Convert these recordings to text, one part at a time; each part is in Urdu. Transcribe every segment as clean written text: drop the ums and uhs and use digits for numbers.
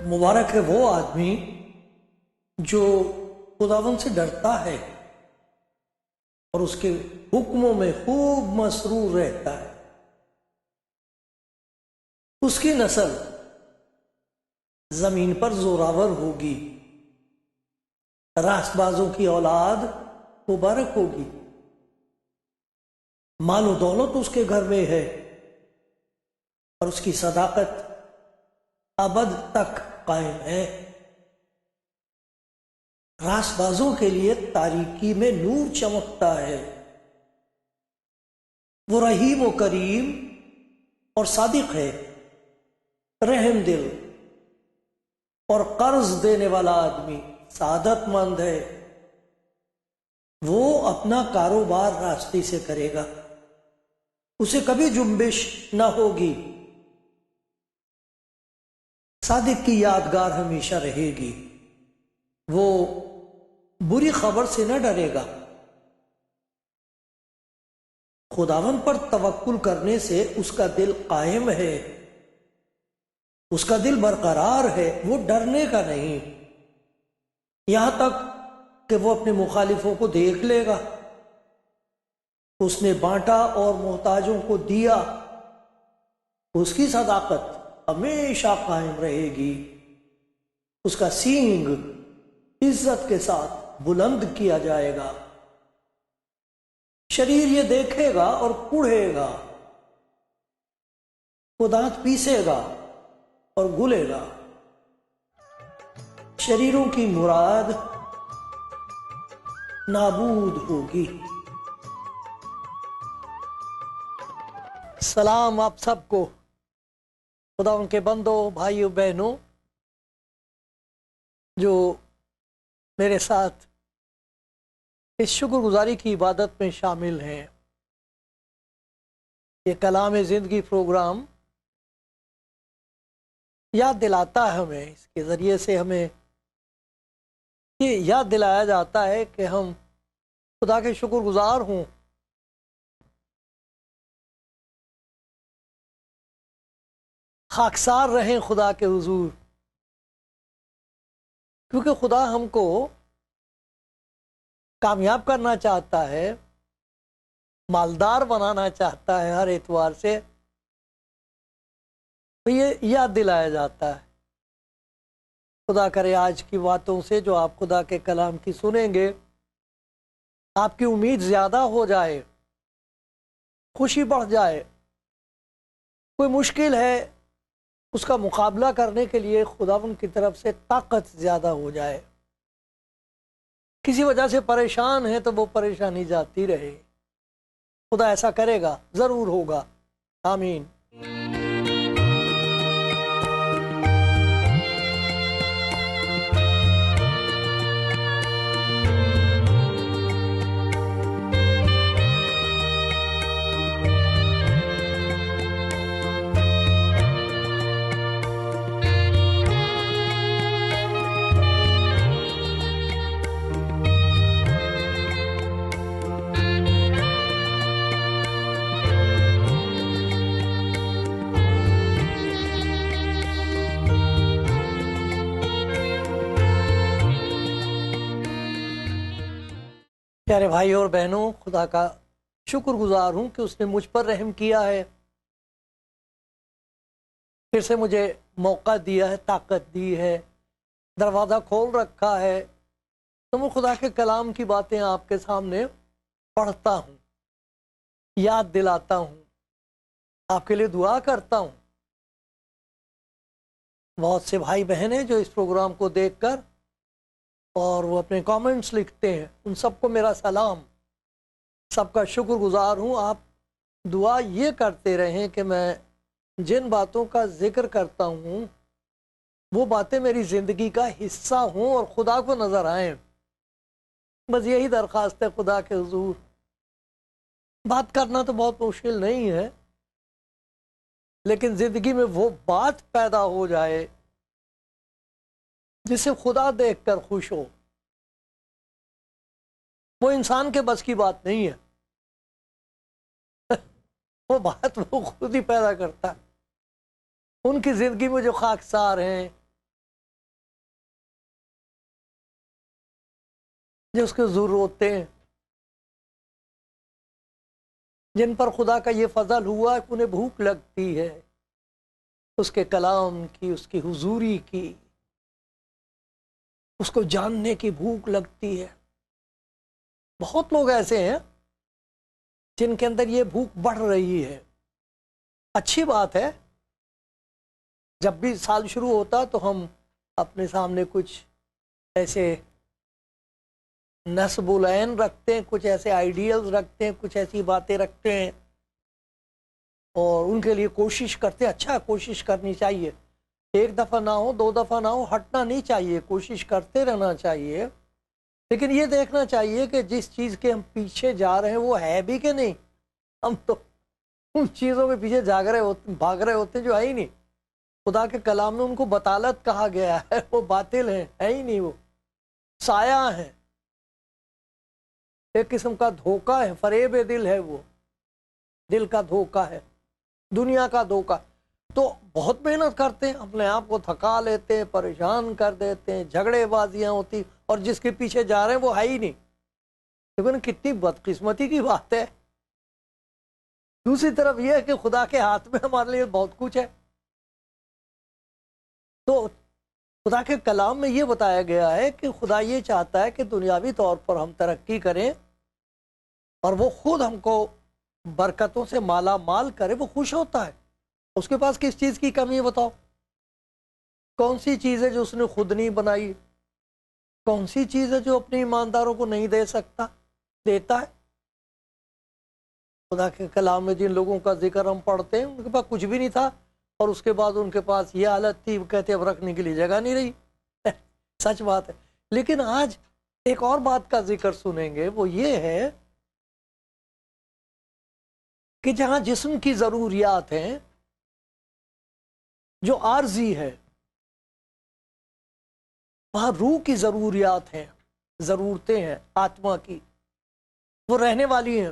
مبارک ہے وہ آدمی جو خداوند سے ڈرتا ہے اور اس کے حکموں میں خوب مسرور رہتا ہے۔ اس کی نسل زمین پر زوراور ہوگی، راست بازوں کی اولاد مبارک ہوگی۔ مال و دولت اس کے گھر میں ہے اور اس کی صداقت ابد تک قائم ہے۔ راست بازوں کے لیے تاریکی میں نور چمکتا ہے۔ وہ رحیم و کریم اور صادق ہے، رحم دل اور قرض دینے والا آدمی سعادت مند ہے۔ وہ اپنا کاروبار راستے سے کرے گا، اسے کبھی جنبش نہ ہوگی۔ صادق کی یادگار ہمیشہ رہے گی، وہ بری خبر سے نہ ڈرے گا۔ خداوند پر توکل کرنے سے اس کا دل قائم ہے، اس کا دل برقرار ہے، وہ ڈرنے کا نہیں، یہاں تک کہ وہ اپنے مخالفوں کو دیکھ لے گا۔ اس نے بانٹا اور محتاجوں کو دیا، اس کی صداقت ہمیشہ قائم رہے گی۔ اس کا سینگ عزت کے ساتھ بلند کیا جائے گا۔ شریر یہ دیکھے گا اور کوڑھے گا، وہ دانت پیسے گا اور گلے گا۔ شریروں کی مراد نابود ہوگی۔ سلام آپ سب کو، خدا ان کے بندوں، بھائیوں بہنوں جو میرے ساتھ اس شکر گزاری کی عبادت میں شامل ہیں۔ یہ کلام زندگی پروگرام یاد دلاتا ہے ہمیں، اس کے ذریعے سے ہمیں یہ یاد دلایا جاتا ہے کہ ہم خدا کے شکر گزار ہوں۔ خاکسار رہیں خدا کے حضور، کیونکہ خدا ہم کو کامیاب کرنا چاہتا ہے، مالدار بنانا چاہتا ہے۔ ہر اعتبار سے تو یہ یاد دلایا جاتا ہے۔ خدا کرے آج کی باتوں سے جو آپ خدا کے کلام کی سنیں گے، آپ کی امید زیادہ ہو جائے، خوشی بڑھ جائے۔ کوئی مشکل ہے، اس کا مقابلہ کرنے کے لیے خداوند کی طرف سے طاقت زیادہ ہو جائے۔ کسی وجہ سے پریشان ہے تو وہ پریشانی جاتی رہے۔ خدا ایسا کرے گا، ضرور ہوگا، آمین۔ پیارے بھائی اور بہنوں، خدا کا شکر گزار ہوں کہ اس نے مجھ پر رحم کیا ہے، پھر سے مجھے موقع دیا ہے، طاقت دی ہے، دروازہ کھول رکھا ہے، تو میں خدا کے کلام کی باتیں آپ کے سامنے پڑھتا ہوں، یاد دلاتا ہوں، آپ کے لیے دعا کرتا ہوں۔ بہت سے بھائی بہن ہیں جو اس پروگرام کو دیکھ کر اور وہ اپنے کامنٹس لکھتے ہیں، ان سب کو میرا سلام، سب کا شکر گزار ہوں۔ آپ دعا یہ کرتے رہیں کہ میں جن باتوں کا ذکر کرتا ہوں وہ باتیں میری زندگی کا حصہ ہوں اور خدا کو نظر آئیں. بس یہی درخواست ہے خدا کے حضور. بات کرنا تو بہت مشکل نہیں ہے، لیکن زندگی میں وہ بات پیدا ہو جائے جسے خدا دیکھ کر خوش ہو. وہ انسان کے بس کی بات نہیں ہے، وہ بات وہ خود ہی پیدا کرتا ہے. ان کی زندگی میں جو خاکسار ہیں، جو اس کے حضور روتے ہیں، جن پر خدا کا یہ فضل ہوا کہ انہیں بھوک لگتی ہے اس کے کلام کی، اس کی حضوری کی، اس کو جاننے کی بھوک لگتی ہے. بہت لوگ ایسے ہیں جن کے اندر یہ بھوک بڑھ رہی ہے. اچھی بات ہے، جب بھی سال شروع ہوتا تو ہم اپنے سامنے کچھ ایسے نصب العین رکھتے ہیں، کچھ ایسے آئیڈیلز رکھتے ہیں، کچھ ایسی باتیں رکھتے ہیں اور ان کے لیے کوشش کرتے ہیں. اچھا، کوشش کرنی چاہیے، ایک دفعہ نہ ہو، دو دفعہ نہ ہو، ہٹنا نہیں چاہیے، کوشش کرتے رہنا چاہیے. لیکن یہ دیکھنا چاہیے کہ جس چیز کے ہم پیچھے جا رہے ہیں وہ ہے بھی کہ نہیں. ہم تو ان چیزوں کے پیچھے بھاگ رہے ہوتے ہیں جو ہے ہی نہیں. خدا کے کلام میں ان کو بطالت کہا گیا ہے، وہ باطل ہیں، ہے ہی نہیں، وہ سایہ ہیں، ایک قسم کا دھوکہ ہے، فریب دل ہے، وہ دل کا دھوکہ ہے، دنیا کا دھوکہ. تو بہت محنت کرتے ہیں، اپنے آپ کو تھکا لیتے ہیں، پریشان کر دیتے ہیں، جھگڑے بازیاں ہوتی، اور جس کے پیچھے جا رہے ہیں وہ ہے ہی نہیں. لیکن کتنی بدقسمتی کی بات ہے. دوسری طرف یہ ہے کہ خدا کے ہاتھ میں ہمارے لیے بہت کچھ ہے. تو خدا کے کلام میں یہ بتایا گیا ہے کہ خدا یہ چاہتا ہے کہ دنیاوی طور پر ہم ترقی کریں اور وہ خود ہم کو برکتوں سے مالا مال کرے. وہ خوش ہوتا ہے. اس کے پاس کس چیز کی کمی ہے بتاؤ؟ کون سی چیز ہے جو اس نے خود نہیں بنائی؟ کون سی چیز ہے جو اپنے ایمانداروں کو نہیں دے سکتا؟ دیتا ہے. خدا کے کلام میں جن لوگوں کا ذکر ہم پڑھتے ہیں ان کے پاس کچھ بھی نہیں تھا، اور اس کے بعد ان کے پاس یہ حالت تھی، وہ کہتے اب رکھنے کے لیے جگہ نہیں رہی. سچ بات ہے. لیکن آج ایک اور بات کا ذکر سنیں گے، وہ یہ ہے کہ جہاں جسم کی ضروریات ہیں جو عارضی ہے، وہاں روح کی ضروریات ہیں، ضرورتیں ہیں آتما کی، وہ رہنے والی ہیں.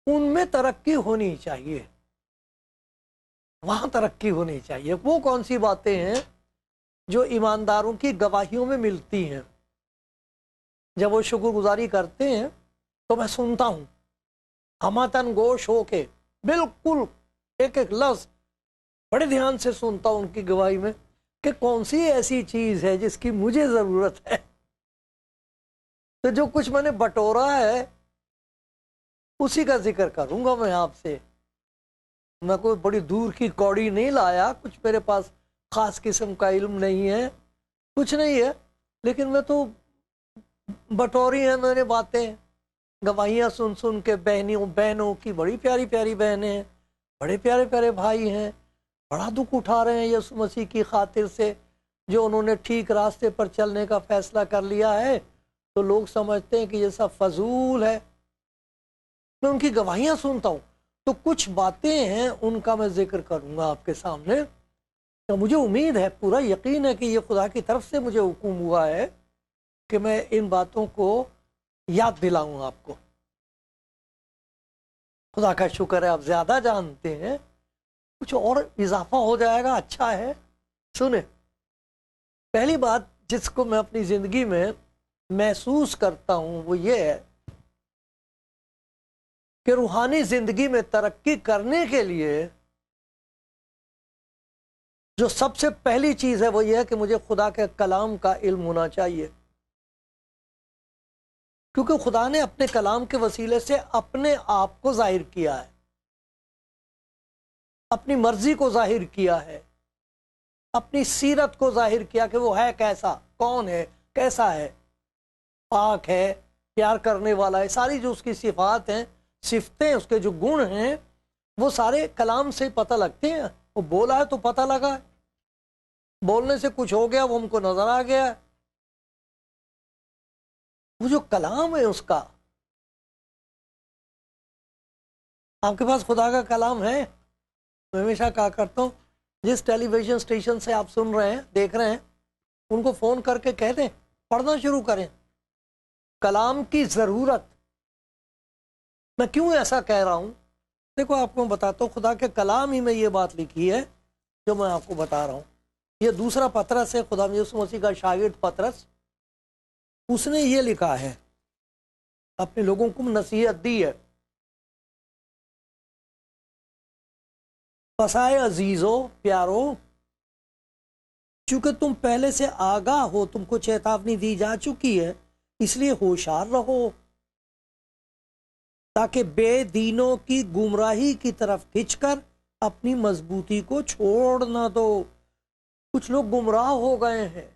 ان میں ترقی ہونی چاہیے، وہاں ترقی ہونی چاہیے. وہ کون سی باتیں ہیں جو ایمانداروں کی گواہیوں میں ملتی ہیں؟ جب وہ شکر گزاری کرتے ہیں تو میں سنتا ہوں ہماتن گوش ہو کے، بالکل ایک ایک لفظ بڑے دھیان سے سنتا ہوں ان کی گواہی میں کہ کون سی ایسی چیز ہے جس کی مجھے ضرورت ہے. تو جو کچھ میں نے بٹورا ہے اسی کا ذکر کروں گا میں آپ سے. میں کوئی بڑی دور کی کوڑی نہیں لایا، کچھ میرے پاس خاص قسم کا علم نہیں ہے، کچھ نہیں ہے، لیکن میں تو بٹوری ہیں میں نے باتیں، گواہیاں سن سن کے. بہنوں کی بڑی پیاری پیاری بہنیں ہیں، بڑے پیارے پیارے بھائی ہیں، بڑا دکھ اٹھا رہے ہیں یسوع مسیح کی خاطر سے، جو انہوں نے ٹھیک راستے پر چلنے کا فیصلہ کر لیا ہے. تو لوگ سمجھتے ہیں کہ یہ سب فضول ہے. میں ان کی گواہیاں سنتا ہوں تو کچھ باتیں ہیں ان کا میں ذکر کروں گا آپ کے سامنے. تو مجھے امید ہے، پورا یقین ہے کہ یہ خدا کی طرف سے مجھے حکم ہوا ہے کہ میں ان باتوں کو یاد دلاؤں آپ کو. خدا کا شکر ہے آپ زیادہ جانتے ہیں، کچھ اور اضافہ ہو جائے گا، اچھا ہے. سنیں، پہلی بات جس کو میں اپنی زندگی میں محسوس کرتا ہوں وہ یہ ہے کہ روحانی زندگی میں ترقی کرنے کے لیے جو سب سے پہلی چیز ہے وہ یہ ہے کہ مجھے خدا کے کلام کا علم ہونا چاہیے. کیونکہ خدا نے اپنے کلام کے وسیلے سے اپنے آپ کو ظاہر کیا ہے، اپنی مرضی کو ظاہر کیا ہے، اپنی سیرت کو ظاہر کیا کہ وہ ہے کیسا، کون ہے، کیسا ہے، پاک ہے، پیار کرنے والا ہے. ساری جو اس کی صفات ہیں، صفتیں، اس کے جو گن ہیں، وہ سارے کلام سے پتہ لگتے ہیں. وہ بولا ہے تو پتہ لگا ہے. بولنے سے کچھ ہو گیا، وہ ہم کو نظر آ گیا. وہ جو کلام ہے اس کا، آپ کے پاس خدا کا کلام ہے؟ میں ہمیشہ کہا کرتا ہوں جس ٹیلی ویژن اسٹیشن سے آپ سن رہے ہیں، دیکھ رہے ہیں، ان کو فون کر کے کہہ دیں پڑھنا شروع کریں. کلام کی ضرورت. میں کیوں ایسا کہہ رہا ہوں؟ دیکھو آپ کو میں بتاتا ہوں، خدا کے کلام ہی میں یہ بات لکھی ہے جو میں آپ کو بتا رہا ہوں. یہ دوسرا پطرس ہے، خدا یسوع مسیح کا شاگرد پطرس. اس نے یہ لکھا ہے، اپنے لوگوں کو نصیحت دی ہے. پسائے عزیزو، پیارو، چونکہ تم پہلے سے آگاہ ہو، تم کو چیتاونی دی جا چکی ہے، اس لیے ہوشیار رہو تاکہ بے دینوں کی گمراہی کی طرف کھنچ کر اپنی مضبوطی کو چھوڑ نہ دو. کچھ لوگ گمراہ ہو گئے ہیں،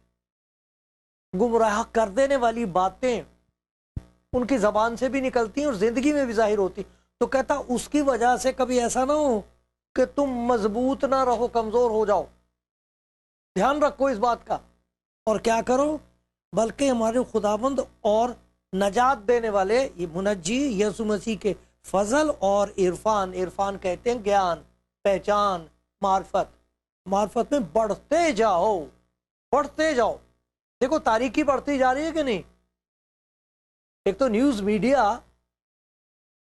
گمراہ کر دینے والی باتیں ان کی زبان سے بھی نکلتی ہیں اور زندگی میں بھی ظاہر ہوتی. تو کہتا اس کی وجہ سے کبھی ایسا نہ ہو کہ تم مضبوط نہ رہو، کمزور ہو جاؤ. دھیان رکھو اس بات کا، اور کیا کرو، بلکہ ہمارے خداوند اور نجات دینے والے یہ منجی یسوع مسیح کے فضل اور عرفان، عرفان کہتے ہیں گیان، پہچان، معرفت، معرفت میں بڑھتے جاؤ، بڑھتے جاؤ. دیکھو تاریکی بڑھتی جا رہی ہے کہ نہیں؟ ایک تو نیوز میڈیا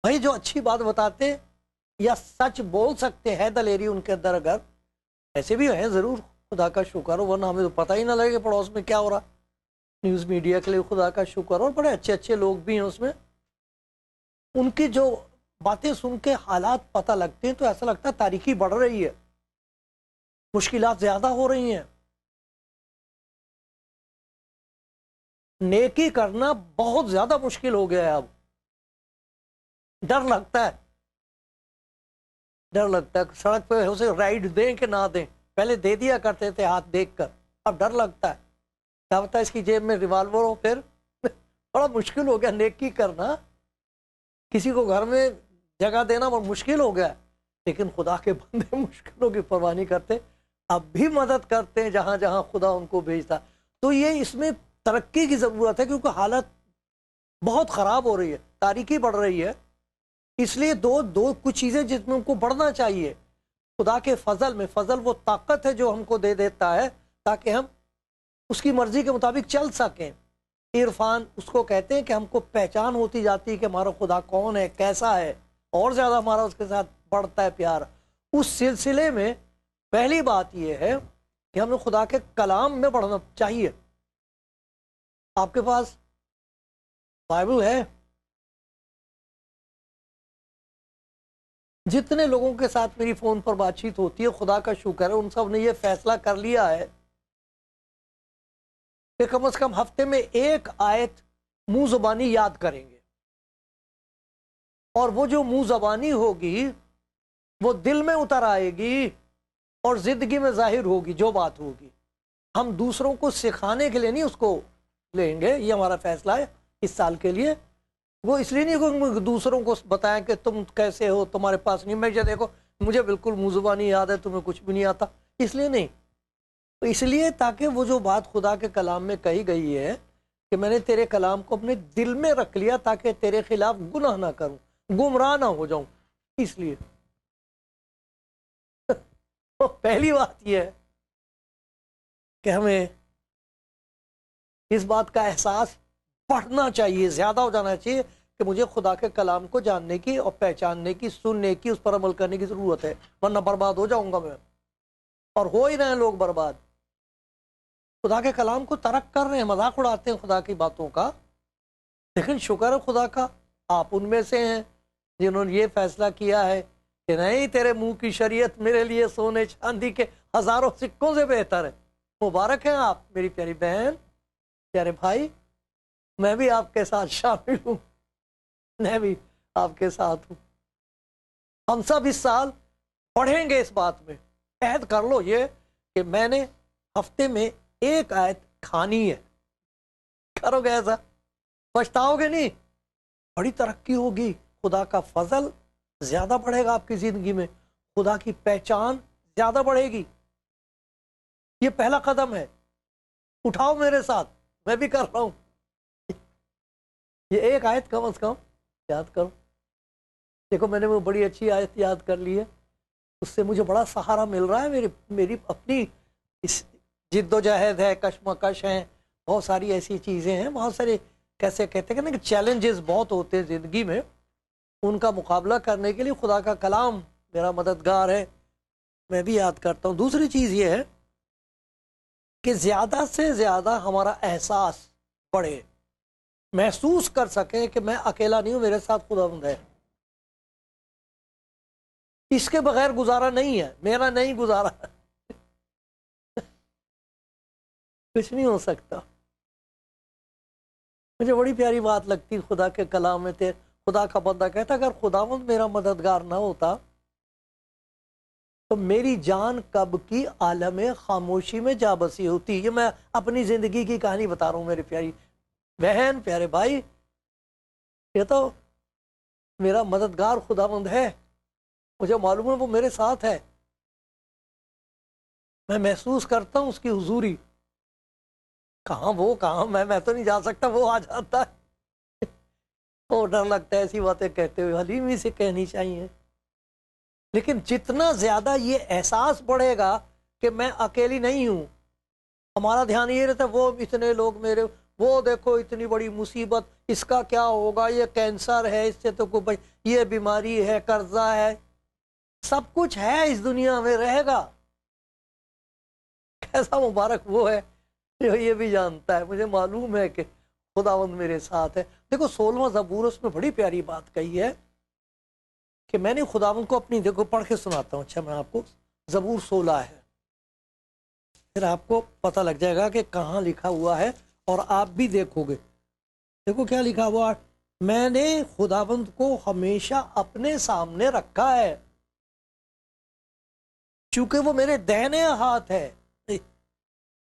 بھائی جو اچھی بات بتاتے یا سچ بول سکتے ہیں دلیری ان کے اندر، اگر ایسے بھی ہیں ضرور، خدا کا شکر ہو، ورنہ ہمیں تو پتہ ہی نہ لگے کہ پڑوس میں کیا ہو رہا. نیوز میڈیا کے لیے خدا کا شکر، اور بڑے اچھے اچھے لوگ بھی ہیں اس میں. ان کی جو باتیں سن کے حالات پتہ لگتے ہیں تو ایسا لگتا ہے تاریکی بڑھ رہی ہے، مشکلات زیادہ ہو رہی ہیں. نیکی کرنا بہت زیادہ مشکل ہو گیا ہے. اب ڈر لگتا ہے، ڈر لگتا ہے سڑک پہ اسے رائڈ دیں کہ نہ دیں. پہلے دے دیا کرتے تھے ہاتھ دیکھ کر، اب ڈر لگتا ہے کیا ہوتا ہے اس کی جیب میں ریوالور ہو. پھر بڑا مشکل ہو گیا نیکی کرنا، کسی کو گھر میں جگہ دینا بہت مشکل ہو گیا. لیکن خدا کے بندے مشکلوں کی پرواہ نہیں کرتے، اب بھی مدد کرتے ہیں جہاں جہاں خدا ان کو بھیجتا. تو یہ اس میں ترقی کی ضرورت ہے، کیونکہ حالت بہت خراب ہو رہی ہے، تاریکی بڑھ رہی ہے. اس لیے دو کچھ چیزیں جس میں ان کو بڑھنا چاہیے. خدا کے فضل میں، فضل وہ طاقت ہے جو ہم کو دے دیتا ہے تاکہ ہم اس کی مرضی کے مطابق چل سکیں. عرفان اس کو کہتے ہیں کہ ہم کو پہچان ہوتی جاتی ہے کہ ہمارا خدا کون ہے، کیسا ہے، اور زیادہ ہمارا اس کے ساتھ بڑھتا ہے پیار. اس سلسلے میں پہلی بات یہ ہے کہ ہمیں خدا کے کلام میں بڑھنا چاہیے. آپ کے پاس بائبل ہے؟ جتنے لوگوں کے ساتھ میری فون پر بات چیت ہوتی ہے، خدا کا شکر ہے ان سب نے یہ فیصلہ کر لیا ہے کہ کم از کم ہفتے میں ایک آیت منہ زبانی یاد کریں گے. اور وہ جو منہ زبانی ہوگی وہ دل میں اتر آئے گی اور زندگی میں ظاہر ہوگی جو بات ہوگی. ہم دوسروں کو سکھانے کے لیے نہیں اس کو لیں گے، یہ ہمارا فیصلہ ہے اس سال کے لیے. وہ اس لیے نہیں کہ دوسروں کو بتائیں کہ تم کیسے ہو، تمہارے پاس نہیں، میں دیکھو مجھے بالکل منہ زبانی یاد ہے، تمہیں کچھ بھی نہیں آتا. اس لیے نہیں، اس لیے تاکہ وہ جو بات خدا کے کلام میں کہی گئی ہے کہ میں نے تیرے کلام کو اپنے دل میں رکھ لیا تاکہ تیرے خلاف گناہ نہ کروں، گمراہ نہ ہو جاؤں. اس لیے تو پہلی بات یہ ہے کہ ہمیں اس بات کا احساس پڑھنا چاہیے، زیادہ ہو جانا چاہیے کہ مجھے خدا کے کلام کو جاننے کی اور پہچاننے کی، سننے کی، اس پر عمل کرنے کی ضرورت ہے، ورنہ برباد ہو جاؤں گا میں. اور ہو ہی رہے ہیں لوگ برباد، خدا کے کلام کو ترک کر رہے ہیں، مذاق اڑاتے ہیں خدا کی باتوں کا. لیکن شکر ہے خدا کا آپ ان میں سے ہیں جنہوں نے یہ فیصلہ کیا ہے کہ نہیں، تیرے منہ کی شریعت میرے لیے سونے چاندی کے ہزاروں سکوں سے بہتر ہے. مبارک ہیں آپ میری پیاری بہن، پیارے بھائی. میں بھی آپ کے ساتھ شامل ہوں، میں بھی آپ کے ساتھ ہوں. ہم سب اس سال پڑھیں گے اس بات میں. عہد کر لو یہ کہ میں نے ہفتے میں ایک آیت کھانی ہے. کرو گے ایسا، پچھتاؤ گے نہیں. بڑی ترقی ہوگی، خدا کا فضل زیادہ بڑھے گا آپ کی زندگی میں، خدا کی پہچان زیادہ بڑھے گی. یہ پہلا قدم ہے، اٹھاؤ میرے ساتھ، میں بھی کر رہا ہوں۔ یہ ایک آیت کم از کم یاد کرو۔ دیکھو میں نے وہ بڑی اچھی آیت یاد کر لی ہے، اس سے مجھے بڑا سہارا مل رہا ہے۔ میری اپنی اس جد و جہد ہے، کشمکش ہیں، بہت ساری ایسی چیزیں ہیں، بہت سارے کیسے کہتے ہیں کہ چیلنجز بہت ہوتے ہیں زندگی میں، ان کا مقابلہ کرنے کے لیے خدا کا کلام میرا مددگار ہے، میں بھی یاد کرتا ہوں۔ دوسری چیز یہ ہے کہ زیادہ سے زیادہ ہمارا احساس بڑھے، محسوس کر سکیں کہ میں اکیلا نہیں ہوں، میرے ساتھ خداوند ہے۔ اس کے بغیر گزارا نہیں ہے، میرا نہیں گزارا کچھ نہیں ہو سکتا۔ مجھے بڑی پیاری بات لگتی خدا کے کلام میں تھے، خدا کا بندہ کہتا اگر خداوند میرا مددگار نہ ہوتا تو میری جان کب کی عالم خاموشی میں جا بسی ہوتی۔ یہ میں اپنی زندگی کی کہانی بتا رہا ہوں میری پیاری بہن، پیارے بھائی، یہ تو میرا مددگار خداوند ہے، مجھے معلوم ہے وہ میرے ساتھ ہے، میں محسوس کرتا ہوں اس کی حضوری۔ کہاں وہ، کہاں میں تو نہیں جا سکتا، وہ آ جاتا ہے۔ وہ ڈر لگتا ہے ایسی باتیں کہتے ہوئے، حلیمی سے کہنی چاہیے۔ لیکن جتنا زیادہ یہ احساس بڑھے گا کہ میں اکیلی نہیں ہوں، ہمارا دھیان یہ رہتا ہے وہ اتنے لوگ میرے، وہ دیکھو اتنی بڑی مصیبت، اس کا کیا ہوگا، یہ کینسر ہے، اس سے تو کوئی یہ بیماری ہے، قرضہ ہے، سب کچھ ہے اس دنیا میں، رہے گا۔ کیسا مبارک وہ ہے جو یہ بھی جانتا ہے، مجھے معلوم ہے کہ خداوند میرے ساتھ ہے۔ دیکھو 16واں زبور اس میں بڑی پیاری بات کہی ہے کہ میں نے خداوند کو اپنی، دیکھو پڑھ کے سناتا ہوں، اچھا میں آپ کو، زبور 16 ہے، پھر آپ کو پتہ لگ جائے گا کہ کہاں لکھا ہوا ہے اور آپ بھی دیکھو گے۔ دیکھو کیا لکھا ہوا، میں نے خداوند کو ہمیشہ اپنے سامنے رکھا ہے چونکہ وہ میرے دہنے ہاتھ ہے،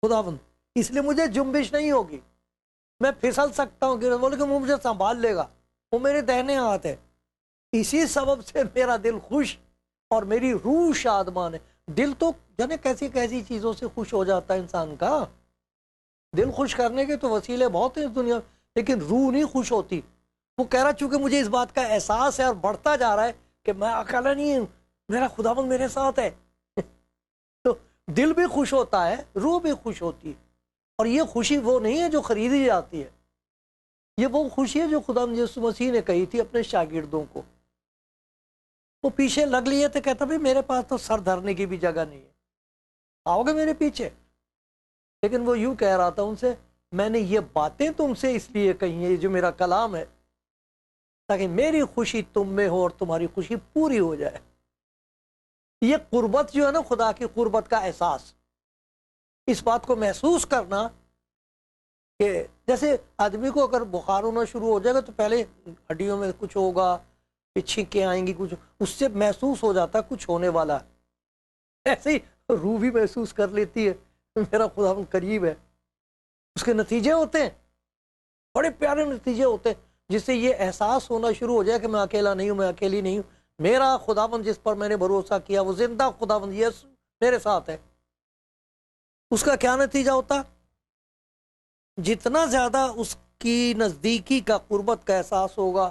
خداوند، اس لیے مجھے جنبش نہیں ہوگی، میں پھسل سکتا ہوں لیکن وہ مجھے سنبھال لے گا، وہ میرے دہنے ہاتھ ہے۔ اسی سبب سے میرا دل خوش اور میری روح شادمان ہے۔ دل تو جانے کیسی کیسی چیزوں سے خوش ہو جاتا ہے انسان کا، دل خوش کرنے کے تو وسیلے بہت ہیں اس دنیا، لیکن روح نہیں خوش ہوتی۔ وہ کہہ رہا چونکہ مجھے اس بات کا احساس ہے اور بڑھتا جا رہا ہے کہ میں اکیلا نہیں ہوں، میرا خداوند میرے ساتھ ہے، تو دل بھی خوش ہوتا ہے، روح بھی خوش ہوتی ہے۔ اور یہ خوشی وہ نہیں ہے جو خریدی جاتی ہے، یہ وہ خوشی ہے جو خدا یسوع مسیح نے کہی تھی اپنے شاگردوں کو۔ وہ پیچھے لگ لیے تھے، کہتا بھائی میرے پاس تو سر دھرنے کی بھی جگہ نہیں ہے، آؤ گے میرے پیچھے؟ لیکن وہ یوں کہہ رہا تھا ان سے، میں نے یہ باتیں تم سے اس لیے کہی ہیں، جو میرا کلام ہے، تاکہ میری خوشی تم میں ہو اور تمہاری خوشی پوری ہو جائے۔ یہ قربت جو ہے نا، خدا کی قربت کا احساس، اس بات کو محسوس کرنا کہ جیسے آدمی کو اگر بخار ہونا شروع ہو جائے گا تو پہلے ہڈیوں میں کچھ ہوگا، پھر چھینکیں آئیں گی، کچھ اس سے محسوس ہو جاتا ہے کچھ ہونے والا ہے، ایسے ہی روح بھی محسوس کر لیتی ہے میرا خدا قریب ہے۔ اس کے نتیجے ہوتے ہیں، بڑے پیارے نتیجے ہوتے ہیں، جس سے یہ احساس ہونا شروع ہو جائے کہ میں اکیلا نہیں ہوں، میں اکیلی نہیں ہوں، میرا خداوند جس پر میں نے بھروسہ کیا وہ زندہ خداوند یسوع میرے ساتھ ہے۔ اس کا کیا نتیجہ ہوتا؟ جتنا زیادہ اس کی نزدیکی کا، قربت کا احساس ہوگا،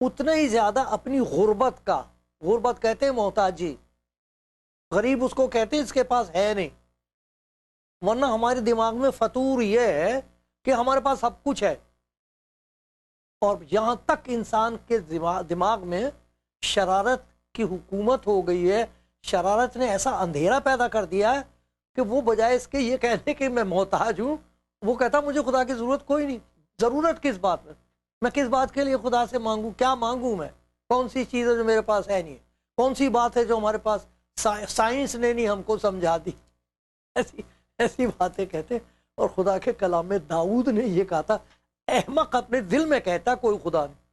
اتنا ہی زیادہ اپنی غربت کا، غربت کہتے ہیں محتاجی، غریب اس کو کہتے ہیں اس کے پاس ہے نہیں، ورنہ ہمارے دماغ میں فطور یہ ہے کہ ہمارے پاس سب کچھ ہے۔ اور یہاں تک انسان کے دماغ میں شرارت کی حکومت ہو گئی ہے، شرارت نے ایسا اندھیرا پیدا کر دیا ہے کہ وہ بجائے اس کے یہ کہنے کہ میں محتاج ہوں، وہ کہتا مجھے خدا کی ضرورت کوئی نہیں۔ ضرورت کس بات میں کس بات کے لیے خدا سے مانگوں؟ کیا مانگوں میں؟ کون سی چیز ہے جو میرے پاس ہے نہیں؟ کون سی بات ہے جو ہمارے پاس سائنس نے نہیں ہم کو سمجھا دی؟ ایسی ایسی باتیں کہتے۔ اور خدا کے کلام میں داؤد نے یہ کہا تھا، احمق اپنے دل میں کہتا کوئی خدا نہیں،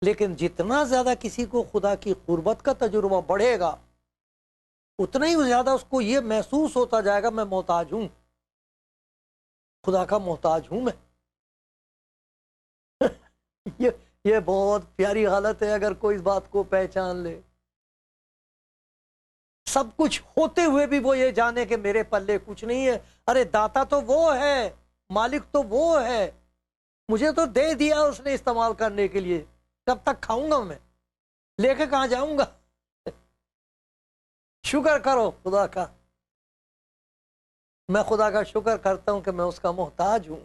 لیکن جتنا زیادہ کسی کو خدا کی قربت کا تجربہ بڑھے گا، اتنا ہی زیادہ اس کو یہ محسوس ہوتا جائے گا میں محتاج ہوں، خدا کا محتاج ہوں میں۔ یہ بہت پیاری حالت ہے اگر کوئی اس بات کو پہچان لے۔ سب کچھ ہوتے ہوئے بھی وہ یہ جانے کہ میرے پلے کچھ نہیں ہے. ارے داتا تو وہ ہے، مالک تو وہ ہے، مجھے تو دے دیا اس نے استعمال کرنے کے لیے، کب تک کھاؤں گا میں، لے کے کہاں جاؤں گا؟ شکر کرو خدا کا. میں خدا کا شکر کرتا ہوں کہ میں اس کا محتاج ہوں.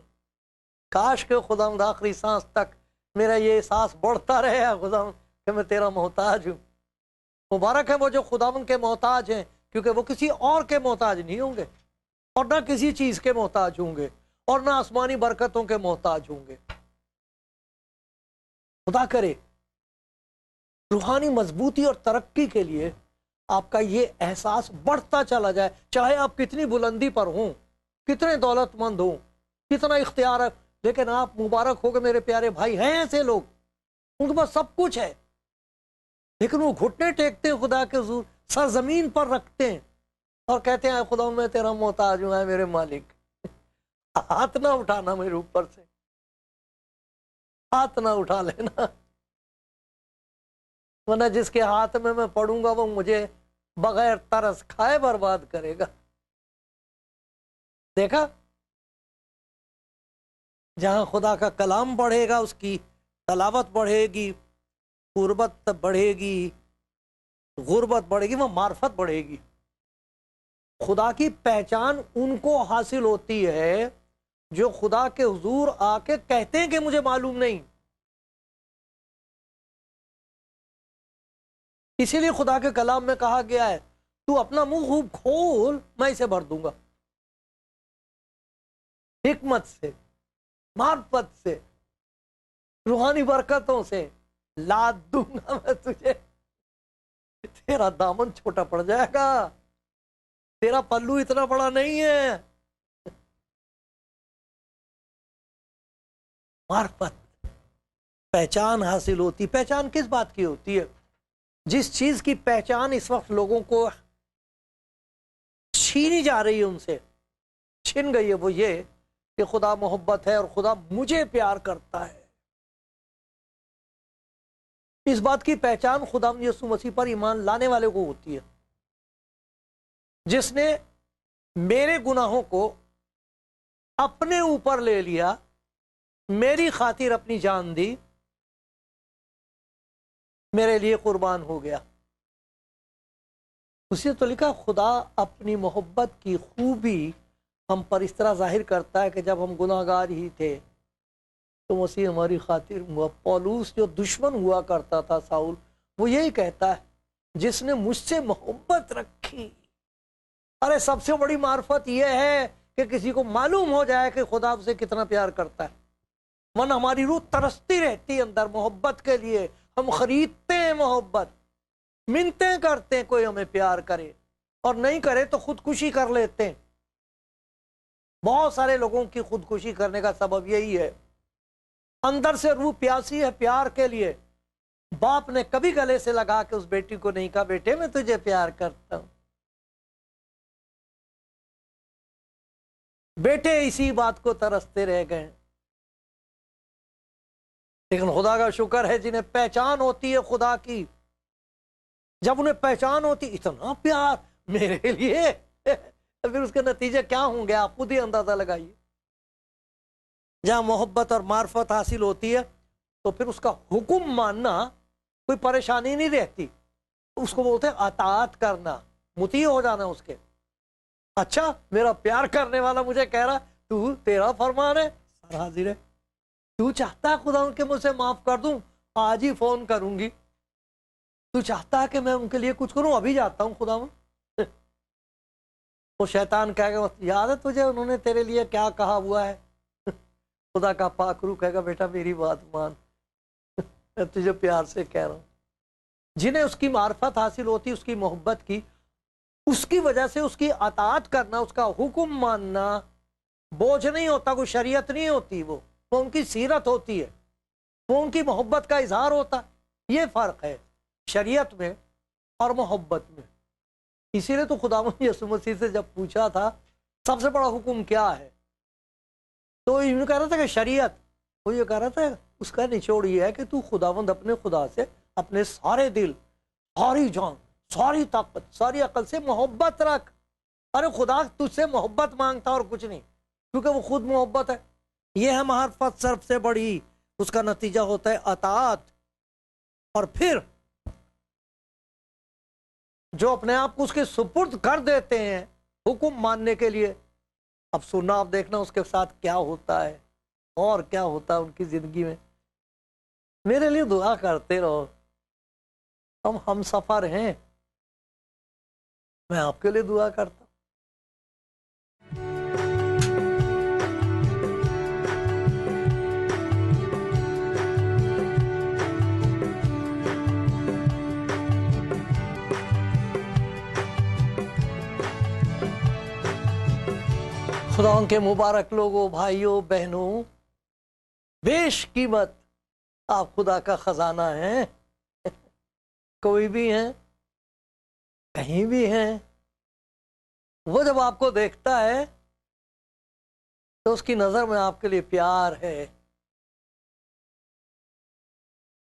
کاش کہ خداوند آخری سانس تک میرا یہ احساس بڑھتا رہے خداوند کہ میں تیرا محتاج ہوں. مبارک ہے وہ جو خداوند کے محتاج ہیں، کیونکہ وہ کسی اور کے محتاج نہیں ہوں گے، اور نہ کسی چیز کے محتاج ہوں گے، اور نہ آسمانی برکتوں کے محتاج ہوں گے. خدا کرے روحانی مضبوطی اور ترقی کے لیے آپ کا یہ احساس بڑھتا چلا جائے، چاہے آپ کتنی بلندی پر ہوں، کتنے دولت مند ہوں، کتنا اختیار ہے، لیکن آپ مبارک ہو کہ میرے پیارے بھائی ہیں ایسے لوگ، ان کے پاس سب کچھ ہے، لیکن وہ گھٹنے ٹیکتے ہیں خدا کے حضور، سر زمین پر رکھتے ہیں اور کہتے ہیں اے خدا میں تیرا محتاج ہوں، اے میرے مالک. ہاتھ نہ اٹھانا میرے اوپر سے، ہاتھ نہ اٹھا لینا، ورنہ جس کے ہاتھ میں پڑوں گا وہ مجھے بغیر ترس کھائے برباد کرے گا. دیکھا، جہاں خدا کا کلام بڑھے گا اس کی تلاوت بڑھے گی، قربت بڑھے گی، غربت بڑھے گی، وہ معرفت بڑھے گی. خدا کی پہچان ان کو حاصل ہوتی ہے جو خدا کے حضور آ کے کہتے ہیں کہ مجھے معلوم نہیں. اسی لیے خدا کے کلام میں کہا گیا ہے تو اپنا منہ خوب کھول، میں اسے بھر دوں گا حکمت سے، معرفت سے، روحانی برکتوں سے. لاد دوں گا میں تجھے، تیرا دامن چھوٹا پڑ جائے گا، تیرا پلو اتنا بڑا نہیں ہے. معرفت، پہچان حاصل ہوتی. پہچان کس بات کی ہوتی ہے؟ جس چیز کی پہچان اس وقت لوگوں کو چھینی جا رہی ہے، ان سے چھن گئی ہے، وہ یہ کہ خدا محبت ہے اور خدا مجھے پیار کرتا ہے. اس بات کی پہچان خدا یسوع مسیح پر ایمان لانے والے کو ہوتی ہے، جس نے میرے گناہوں کو اپنے اوپر لے لیا، میری خاطر اپنی جان دی، میرے لیے قربان ہو گیا. اسی تو لکھا خدا اپنی محبت کی خوبی ہم پر اس طرح ظاہر کرتا ہے کہ جب ہم گناہ گار ہی تھے تو مسیح ہماری خاطر ہوا. پولوس جو دشمن ہوا کرتا تھا ساؤل، وہ یہی کہتا ہے جس نے مجھ سے محبت رکھی. ارے سب سے بڑی معرفت یہ ہے کہ کسی کو معلوم ہو جائے کہ خدا اسے کتنا پیار کرتا ہے. من ہماری روح ترستی رہتی ہے اندر محبت کے لیے، ہم خریدتے ہیں محبت، منتیں کرتے ہیں کوئی ہمیں پیار کرے، اور نہیں کرے تو خودکشی کر لیتے ہیں. بہت سارے لوگوں کی خودکشی کرنے کا سبب یہی ہے، اندر سے روح پیاسی ہے پیار کے لیے. باپ نے کبھی گلے سے لگا کے اس بیٹی کو نہیں کہا بیٹے میں تجھے پیار کرتا ہوں. بیٹے اسی بات کو ترستے رہ گئے. لیکن خدا کا شکر ہے جنہیں پہچان ہوتی ہے خدا کی، جب انہیں پہچان ہوتی اتنا پیار میرے لیے، پھر اس کے نتیجے کیا ہوں گے آپ خود ہی اندازہ لگائیے. جہاں محبت اور معرفت حاصل ہوتی ہے تو پھر اس کا حکم ماننا کوئی پریشانی نہیں رہتی. اس کو بولتے ہیں اطاعت کرنا، مطیع ہو جانا اس کے. اچھا میرا پیار کرنے والا مجھے کہہ رہا تو تیرا فرمان ہے، سر حاضر ہے. تو چاہتا ہے خدا ان کے مجھ سے معاف کر دوں، آج ہی فون کروں گی. تو چاہتا ہے کہ میں ان کے لیے کچھ کروں، ابھی جاتا ہوں خدا. وہ شیطان کہے گا یاد ہے تجھے انہوں نے تیرے لیے کیا کہا ہوا ہے؟ خدا کا پاک روح کہے گا بیٹا میری بات مان، میں تجھے پیار سے کہہ رہا ہوں. جنہیں اس کی معرفت حاصل ہوتی، اس کی محبت کی، اس کی وجہ سے اس کی اطاعت کرنا، اس کا حکم ماننا بوجھ نہیں ہوتا، کوئی شریعت نہیں ہوتی، وہ ان کی سیرت ہوتی ہے، وہ ان کی محبت کا اظہار ہوتا. یہ فرق ہے شریعت میں اور محبت میں. اسی لیے تو خداوند یسوع مسیح سے جب پوچھا تھا سب سے بڑا حکم کیا ہے، تو یہ کہہ رہا تھا کہ شریعت. وہ یہ کہہ رہا تھا اس کا نچوڑ یہ ہے کہ تو خداوند اپنے خدا سے اپنے سارے دل، ساری جان، ساری طاقت ساری عقل سے محبت رکھ. ارے خدا تجھ سے محبت مانگتا اور کچھ نہیں، کیونکہ وہ خود محبت ہے. یہ ہے معرفت سب سے بڑی، اس کا نتیجہ ہوتا ہے اطاعت. اور پھر جو اپنے آپ کو اس کے سپرد کر دیتے ہیں حکم ماننے کے لیے، اب سننا آپ دیکھنا اس کے ساتھ کیا ہوتا ہے اور کیا ہوتا ہے ان کی زندگی میں. میرے لیے دعا کرتے رہو، ہم سفر ہیں، میں آپ کے لیے دعا کرتا ہوں. خدا ان کے مبارک لوگوں، بھائیوں بہنوں، بیش قیمت آپ خدا کا خزانہ ہیں. کوئی بھی ہیں، کہیں بھی ہیں، وہ جب آپ کو دیکھتا ہے تو اس کی نظر میں آپ کے لیے پیار ہے،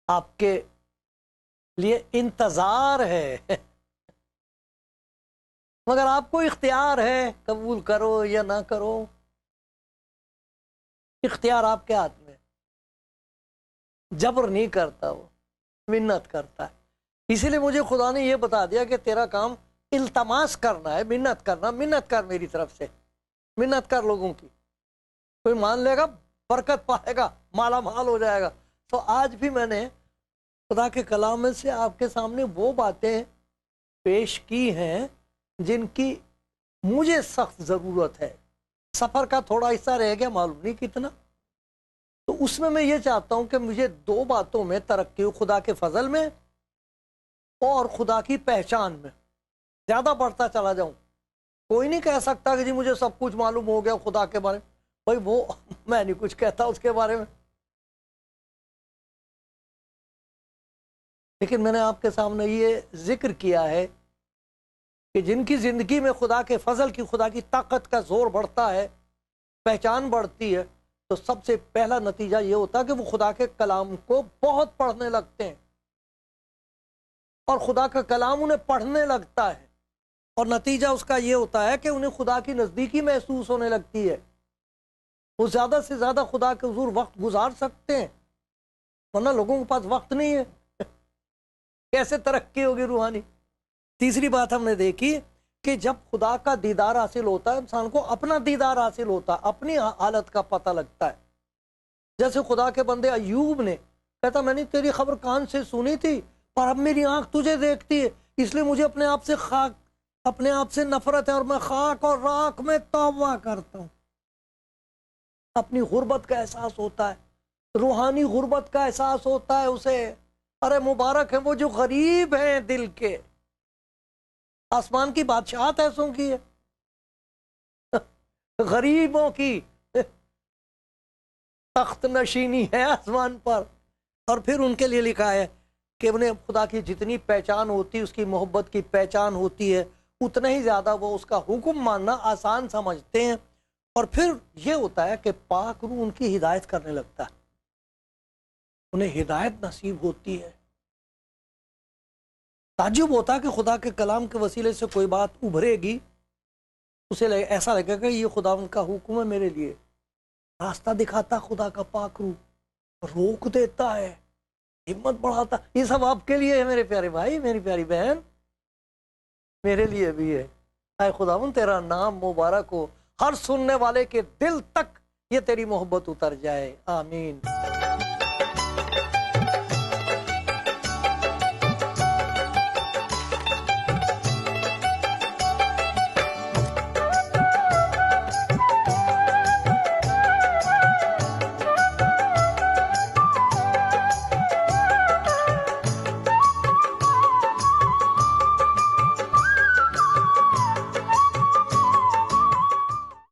آپ کے لیے انتظار ہے. مگر آپ کو اختیار ہے، قبول کرو یا نہ کرو، اختیار آپ کے ہاتھ میں. جبر نہیں کرتا، وہ منت کرتا ہے. اسی لیے مجھے خدا نے یہ بتا دیا کہ تیرا کام التماس کرنا ہے، منت کرنا. منت کر میری طرف سے، منت کر لوگوں کی. کوئی مان لے گا برکت پائے گا، مالا مال ہو جائے گا. تو آج بھی میں نے خدا کے کلام میں سے آپ کے سامنے وہ باتیں پیش کی ہیں جن کی مجھے سخت ضرورت ہے. سفر کا تھوڑا حصہ رہ گیا، معلوم نہیں کتنا. تو اس میں یہ چاہتا ہوں کہ مجھے دو باتوں میں ترقی ہو، خدا کے فضل میں اور خدا کی پہچان میں. زیادہ بڑھتا چلا جاؤں. کوئی نہیں کہہ سکتا کہ جی مجھے سب کچھ معلوم ہو گیا خدا کے بارے میں. بھائی وہ میں نہیں کچھ کہتا اس کے بارے میں، لیکن میں نے آپ کے سامنے یہ ذکر کیا ہے کہ جن کی زندگی میں خدا کے فضل کی، خدا کی طاقت کا زور بڑھتا ہے، پہچان بڑھتی ہے، تو سب سے پہلا نتیجہ یہ ہوتا ہے کہ وہ خدا کے کلام کو بہت پڑھنے لگتے ہیں، اور خدا کا کلام انہیں پڑھنے لگتا ہے، اور نتیجہ اس کا یہ ہوتا ہے کہ انہیں خدا کی نزدیکی محسوس ہونے لگتی ہے. وہ زیادہ سے زیادہ خدا کے حضور وقت گزار سکتے ہیں، ورنہ لوگوں کے پاس وقت نہیں ہے. کیسے ترقی ہوگی روحانی؟ تیسری بات ہم نے دیکھی کہ جب خدا کا دیدار حاصل ہوتا ہے، انسان کو اپنا دیدار حاصل ہوتا ہے، اپنی حالت کا پتہ لگتا ہے. جیسے خدا کے بندے ایوب نے کہتا، میں نے تیری خبر کان سے سنی تھی، پر اب میری آنکھ تجھے دیکھتی ہے، اس لیے مجھے اپنے آپ سے نفرت ہے، اور میں خاک اور راکھ میں توبہ کرتا ہوں. اپنی غربت کا احساس ہوتا ہے، روحانی غربت کا احساس ہوتا ہے اسے. ارے مبارک ہیں وہ جو غریب ہیں دل کے، آسمان کی بادشاہت ایسوں کی ہے، غریبوں کی تخت نشینی ہے آسمان پر. اور پھر ان کے لیے لکھا ہے کہ انہیں خدا کی جتنی پہچان ہوتی، اس کی محبت کی پہچان ہوتی ہے، اتنا ہی زیادہ وہ اس کا حکم ماننا آسان سمجھتے ہیں. اور پھر یہ ہوتا ہے کہ پاک روح ان کی ہدایت کرنے لگتا ہے، انہیں ہدایت نصیب ہوتی ہے. تعجب ہوتا ہے کہ خدا کے کلام کے وسیلے سے کوئی بات ابھرے گی، اسے ایسا لگے گا یہ خدا ان کا حکم ہے میرے لیے. راستہ دکھاتا خدا کا پاک روح، روک دیتا ہے، ہمت بڑھاتا. یہ سب آپ کے لیے ہے میرے پیارے بھائی، میری پیاری بہن، میرے لیے بھی ہے. اے خداوند تیرا نام مبارک ہو، ہر سننے والے کے دل تک یہ تیری محبت اتر جائے. آمین.